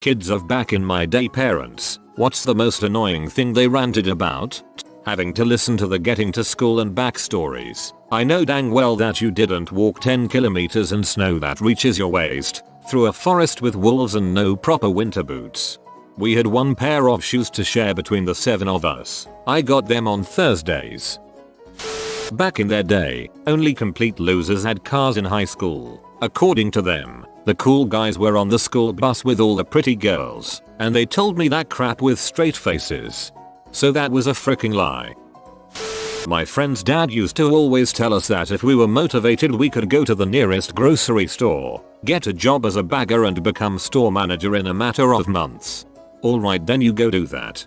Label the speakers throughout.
Speaker 1: Kids of back in my day parents, what's the most annoying thing they ranted about? Having to listen to the getting to school and back stories. I know dang well that you didn't walk 10 kilometers in snow that reaches your waist, through a forest with wolves and no proper winter boots. We had one pair of shoes to share between the 7 of us. I got them on Thursdays. Back in their day, only complete losers had cars in high school. According to them, the cool guys were on the school bus with all the pretty girls, and they told me that crap with straight faces. So that was a freaking lie. My friend's dad used to always tell us that if we were motivated we could go to the nearest grocery store, get a job as a bagger and become store manager in a matter of months. Alright, then you go do that.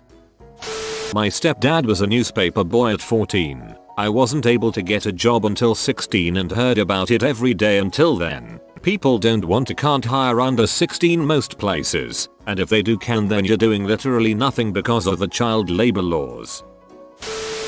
Speaker 1: My stepdad was a newspaper boy at 14. I wasn't able to get a job until 16 and heard about it every day until then. People can't hire under 16 most places, and if they do then you're doing literally nothing because of the child labor laws.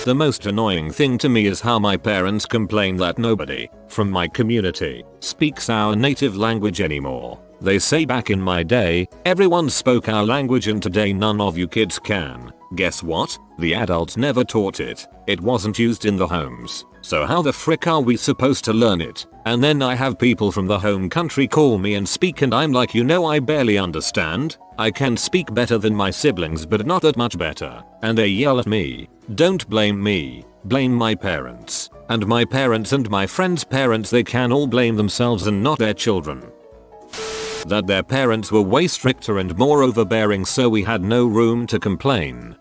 Speaker 1: The most annoying thing to me is how my parents complain that nobody, from my community, speaks our native language anymore. They say back in my day, everyone spoke our language and today none of you kids can. Guess what? The adults never taught it. It wasn't used in the homes. So how the frick are we supposed to learn it? And then I have people from the home country call me and speak and I'm like, I barely understand. I can speak better than my siblings but not that much better. And they yell at me. Don't blame me. Blame my parents. And my parents and my friends' parents, they can all blame themselves and not their children. That their parents were way stricter and more overbearing, so we had no room to complain.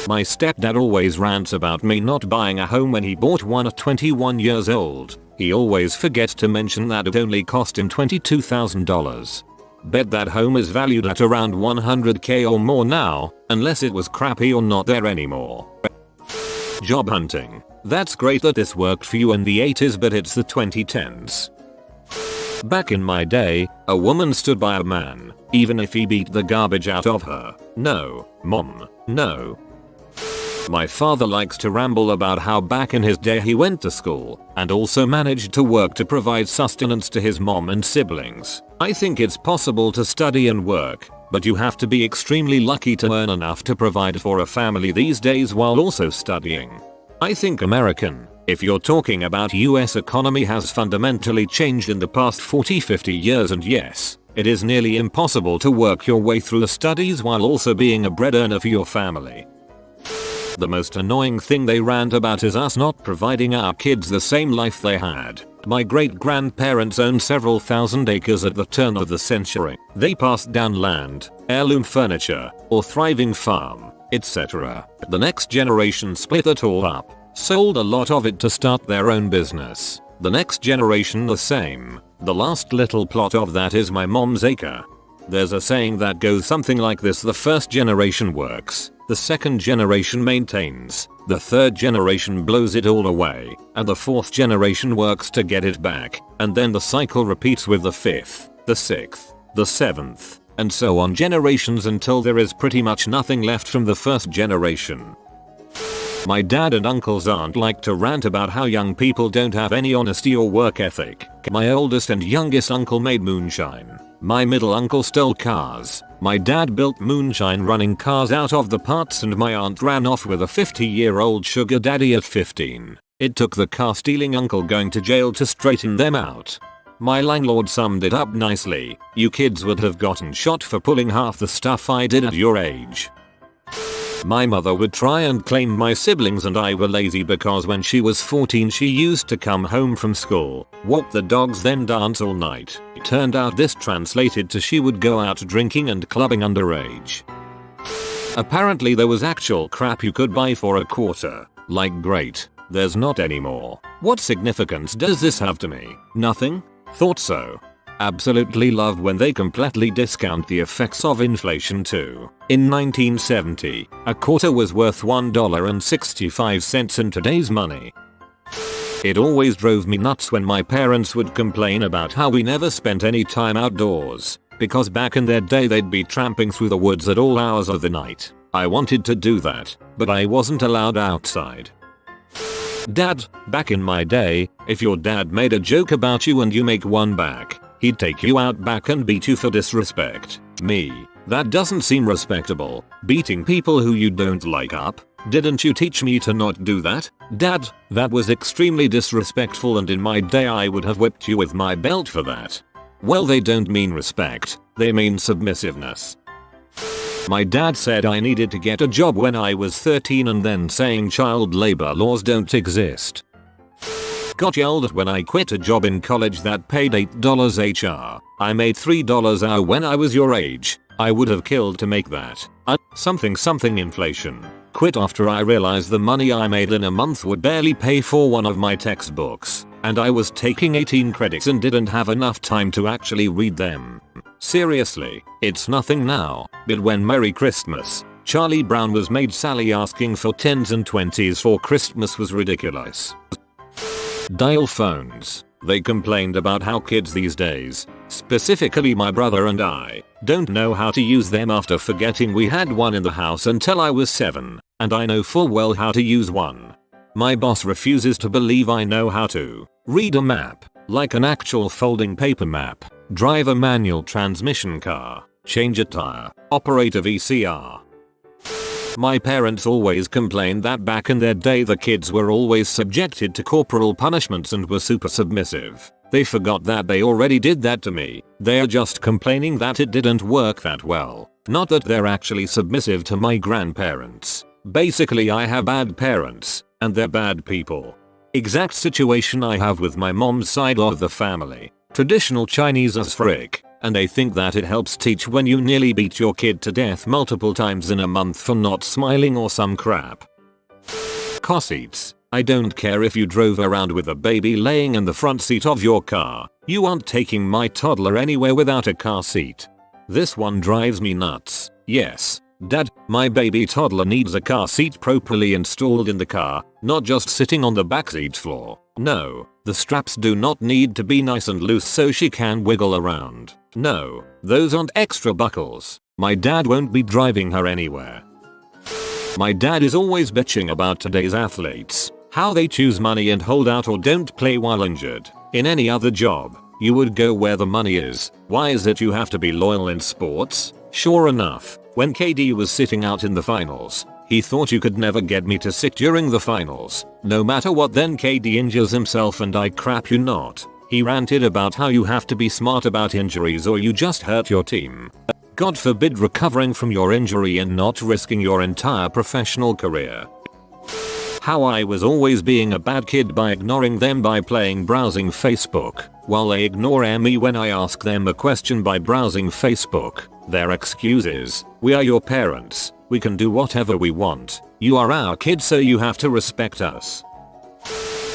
Speaker 1: My stepdad always rants about me not buying a home when he bought one at 21 years old. He always forgets to mention that it only cost him $22,000. Bet that home is valued at around $100k or more now, unless it was crappy or not there anymore. Job hunting. That's great that this worked for you in the 80s, but it's the 2010s. Back in my day, a woman stood by a man, even if he beat the garbage out of her. No, mom, no. My father likes to ramble about how back in his day he went to school and also managed to work to provide sustenance to his mom and siblings. I think it's possible to study and work, but you have to be extremely lucky to earn enough to provide for a family these days while also studying. I think if you're talking about US economy, has fundamentally changed in the past 40-50 years, and yes, it is nearly impossible to work your way through the studies while also being a bread earner for your family. The most annoying thing they rant about is us not providing our kids the same life they had. My great-grandparents owned several thousand acres at the turn of the century. They passed down land, heirloom furniture, or thriving farm, etc. The next generation split it all up, sold a lot of it to start their own business. The next generation the same. The last little plot of that is my mom's acre. There's a saying that goes something like this: the first generation works, the second generation maintains, the third generation blows it all away, and the fourth generation works to get it back, and then the cycle repeats with the fifth, the sixth, the seventh, and so on generations until there is pretty much nothing left from the first generation. My dad and uncle's aunt like to rant about how young people don't have any honesty or work ethic. My oldest and youngest uncle made moonshine. My middle uncle stole cars. My dad built moonshine running cars out of the parts, and my aunt ran off with a 50-year-old sugar daddy at 15. It took the car stealing uncle going to jail to straighten them out. My landlord summed it up nicely: you kids would have gotten shot for pulling half the stuff I did at your age. My mother would try and claim my siblings and I were lazy because when she was 14 she used to come home from school, walk the dogs, then dance all night. It turned out this translated to she would go out drinking and clubbing underage. Apparently there was actual crap you could buy for a quarter. Like, great, there's not anymore. What significance does this have to me? Nothing? Thought so. Absolutely loved when they completely discount the effects of inflation too. In 1970, a quarter was worth $1.65 in today's money. It always drove me nuts when my parents would complain about how we never spent any time outdoors, because back in their day they'd be tramping through the woods at all hours of the night. I wanted to do that, but I wasn't allowed outside. Dad, back in my day, if your dad made a joke about you and you make one back, he'd take you out back and beat you for disrespect. Me. That doesn't seem respectable. Beating people who you don't like up. Didn't you teach me to not do that? Dad, that was extremely disrespectful, and in my day I would have whipped you with my belt for that. Well, they don't mean respect, they mean submissiveness. My dad said I needed to get a job when I was 13 and then saying child labor laws don't exist. Got yelled at when I quit a job in college that paid $8 HR. I made $3 an hour when I was your age. I would have killed to make that. Something inflation. Quit after I realized the money I made in a month would barely pay for one of my textbooks, and I was taking 18 credits and didn't have enough time to actually read them. Seriously, it's nothing now, but when Merry Christmas, Charlie Brown was made, Sally asking for 10s and 20s for Christmas was ridiculous. Dial phones. They complained about how kids these days, specifically my brother and I, don't know how to use them after forgetting we had one in the house until I was 7, and I know full well how to use one. My boss refuses to believe I know how to read a map, like an actual folding paper map, drive a manual transmission car, change a tire, operate a VCR. My parents always complained that back in their day the kids were always subjected to corporal punishments and were super submissive. They forgot that they already did that to me. They are just complaining that it didn't work that well, not that they're actually submissive to my grandparents. Basically, I have bad parents, and they're bad people. Exact situation I have with my mom's side of the family. Traditional Chinese as frick. And they think that it helps teach when you nearly beat your kid to death multiple times in a month for not smiling or some crap. Car seats. I don't care if you drove around with a baby laying in the front seat of your car. You aren't taking my toddler anywhere without a car seat. This one drives me nuts. Yes, Dad, my baby toddler needs a car seat properly installed in the car, not just sitting on the backseat floor. No, the straps do not need to be nice and loose so she can wiggle around. No, those aren't extra buckles. My dad won't be driving her anywhere. My dad is always bitching about today's athletes, how they choose money and hold out or don't play while injured. In any other job, you would go where the money is. Why is it you have to be loyal in sports? Sure enough, when KD was sitting out in the finals, he thought you could never get me to sit during the finals. No matter what, then KD injures himself and I crap you not. He ranted about how you have to be smart about injuries or you just hurt your team. God forbid recovering from your injury and not risking your entire professional career. How I was always being a bad kid by ignoring them by browsing Facebook, while they ignore me when I ask them a question by browsing Facebook. Their excuse is, we are your parents, we can do whatever we want, you are our kids so you have to respect us.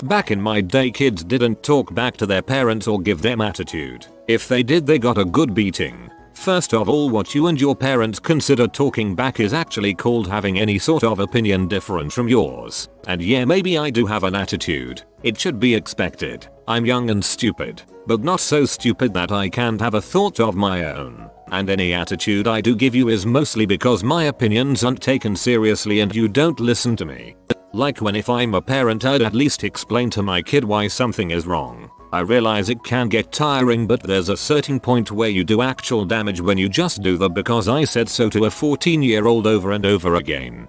Speaker 1: Back in my day, kids didn't talk back to their parents or give them attitude. If they did, they got a good beating. First of all, what you and your parents consider talking back is actually called having any sort of opinion different from yours. And yeah, maybe I do have an attitude. It should be expected. I'm young and stupid, but not so stupid that I can't have a thought of my own. And any attitude I do give you is mostly because my opinions aren't taken seriously and you don't listen to me. Like when if I'm a parent, I'd at least explain to my kid why something is wrong. I realize it can get tiring, but there's a certain point where you do actual damage when you just do the because I said so to a 14-year-old over and over again.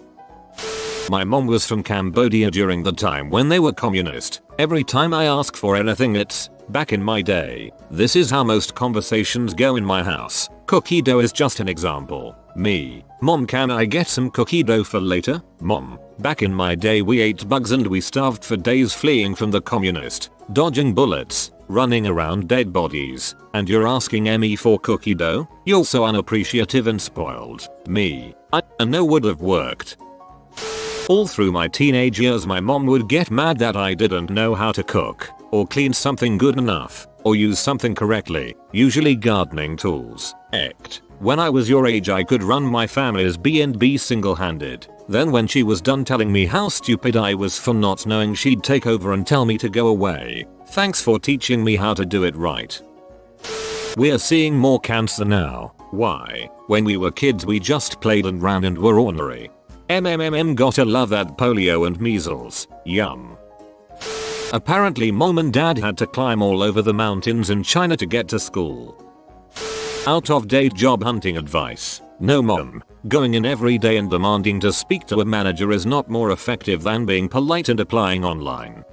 Speaker 1: My mom was from Cambodia during the time when they were communist. Every time I ask for anything, it's, back in my day. This is how most conversations go in my house. Cookie dough is just an example. Me. Mom, can I get some cookie dough for later? Mom. Back in my day we ate bugs and we starved for days fleeing from the communist, dodging bullets, running around dead bodies, and you're asking me for cookie dough? You're so unappreciative and spoiled. Me. I know would have worked. All through my teenage years my mom would get mad that I didn't know how to cook, or clean something good enough, or use something correctly, usually gardening tools. When I was your age I could run my family's B&B single-handed. Then when she was done telling me how stupid I was for not knowing, she'd take over and tell me to go away. Thanks for teaching me how to do it right. We're seeing more cancer now. Why? When we were kids we just played and ran and were ornery. Gotta love that polio and measles. Yum. Apparently mom and dad had to climb all over the mountains in China to get to school. Out of date job hunting advice. No mom. Going in every day and demanding to speak to a manager is not more effective than being polite and applying online.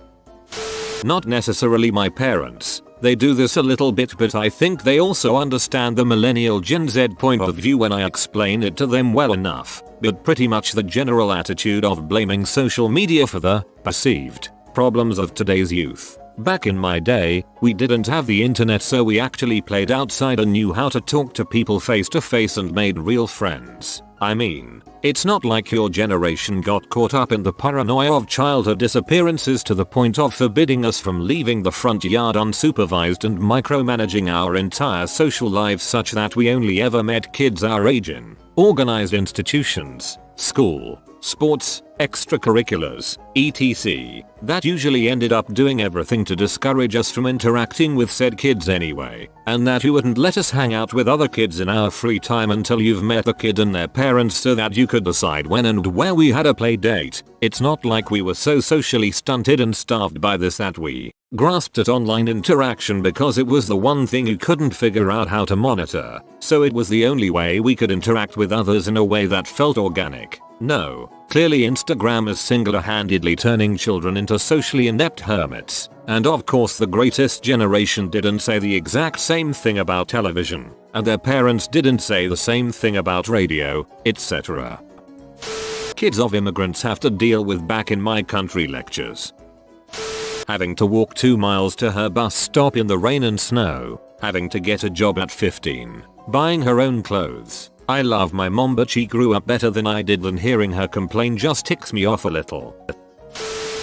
Speaker 1: Not necessarily my parents. They do this a little bit, but I think they also understand the millennial Gen Z point of view when I explain it to them well enough. But pretty much the general attitude of blaming social media for the perceived problems of today's youth. Back in my day, we didn't have the internet, so we actually played outside and knew how to talk to people face to face and made real friends. I mean, it's not like your generation got caught up in the paranoia of childhood disappearances to the point of forbidding us from leaving the front yard unsupervised and micromanaging our entire social lives such that we only ever met kids our age in organized institutions, school, sports, extracurriculars, etc. that usually ended up doing everything to discourage us from interacting with said kids anyway, and that you wouldn't let us hang out with other kids in our free time until you've met the kid and their parents so that you could decide when and where we had a play date. It's not like we were so socially stunted and starved by this that we grasped at online interaction because it was the one thing you couldn't figure out how to monitor, so it was the only way we could interact with others in a way that felt organic. No, clearly Instagram is single-handedly turning children into socially inept hermits. And of course the greatest generation didn't say the exact same thing about television, and their parents didn't say the same thing about radio, etc. Kids of immigrants have to deal with back in my country lectures. Having to walk 2 miles to her bus stop in the rain and snow, having to get a job at 15, buying her own clothes. I love my mom, but she grew up better than I did, and hearing her complain just ticks me off a little.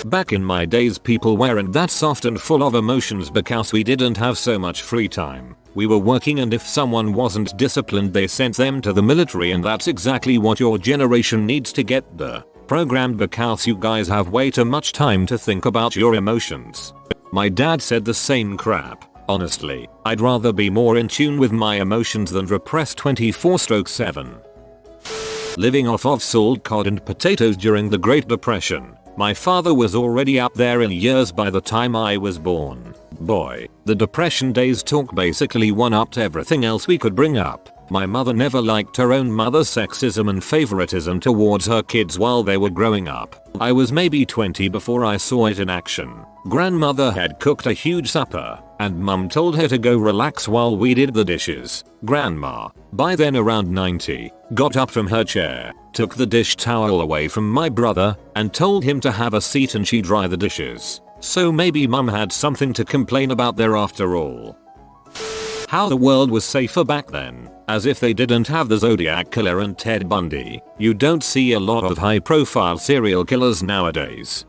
Speaker 1: Back in my days people weren't that soft and full of emotions because we didn't have so much free time. We were working, and if someone wasn't disciplined they sent them to the military, and that's exactly what your generation needs to get programmed because you guys have way too much time to think about your emotions. My dad said the same crap. Honestly, I'd rather be more in tune with my emotions than repressed 24/7. Living off of salt, cod and potatoes during the Great Depression. My father was already up there in years by the time I was born. Boy, the Depression days talk basically one-upped everything else we could bring up. My mother never liked her own mother's sexism and favoritism towards her kids while they were growing up. I was maybe 20 before I saw it in action. Grandmother had cooked a huge supper, and mum told her to go relax while we did the dishes. Grandma, by then around 90, got up from her chair, took the dish towel away from my brother, and told him to have a seat and she'd dry the dishes. So maybe mum had something to complain about there after all. How the world was safer back then, as if they didn't have the Zodiac Killer and Ted Bundy. You don't see a lot of high-profile serial killers nowadays.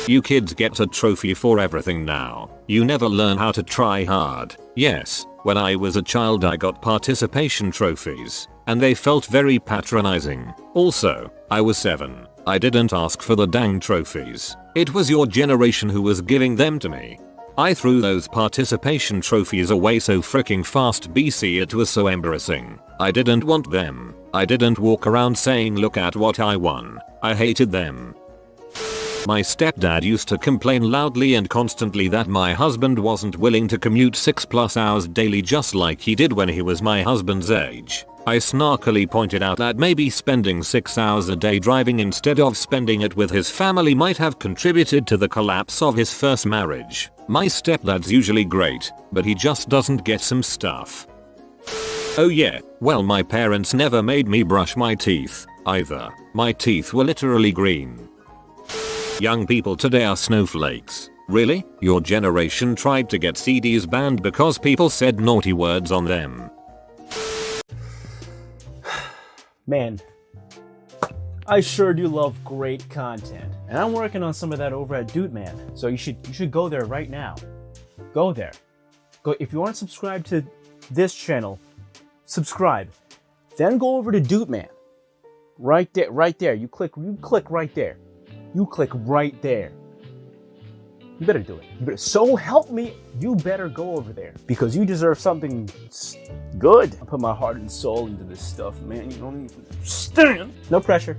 Speaker 1: You kids get a trophy for everything now. You never learn how to try hard. Yes, when I was a child I got participation trophies, and they felt very patronizing. Also, I was 7. I didn't ask for the dang trophies. It was your generation who was giving them to me. I threw those participation trophies away so freaking fast BC, it was so embarrassing. I didn't want them. I didn't walk around saying look at what I won. I hated them. My stepdad used to complain loudly and constantly that my husband wasn't willing to commute 6+ hours daily just like he did when he was my husband's age. I snarkily pointed out that maybe spending 6 hours a day driving instead of spending it with his family might have contributed to the collapse of his first marriage. My stepdad's usually great, but he just doesn't get some stuff. Oh yeah, well my parents never made me brush my teeth, either. My teeth were literally green. Young people today are snowflakes. Really? Your generation tried to get CDs banned because people said naughty words on them.
Speaker 2: Man, I sure do love great content, and I'm working on some of that over at Updoot, man. So you should go there right now. Go there. Go if you aren't subscribed to this channel, subscribe. Then go over to Updoot, man. Right there. You click right there. You click right there. You better do it. You better, so help me, you better go over there because you deserve something good. I put my heart and soul into this stuff, man. You don't even understand. No pressure.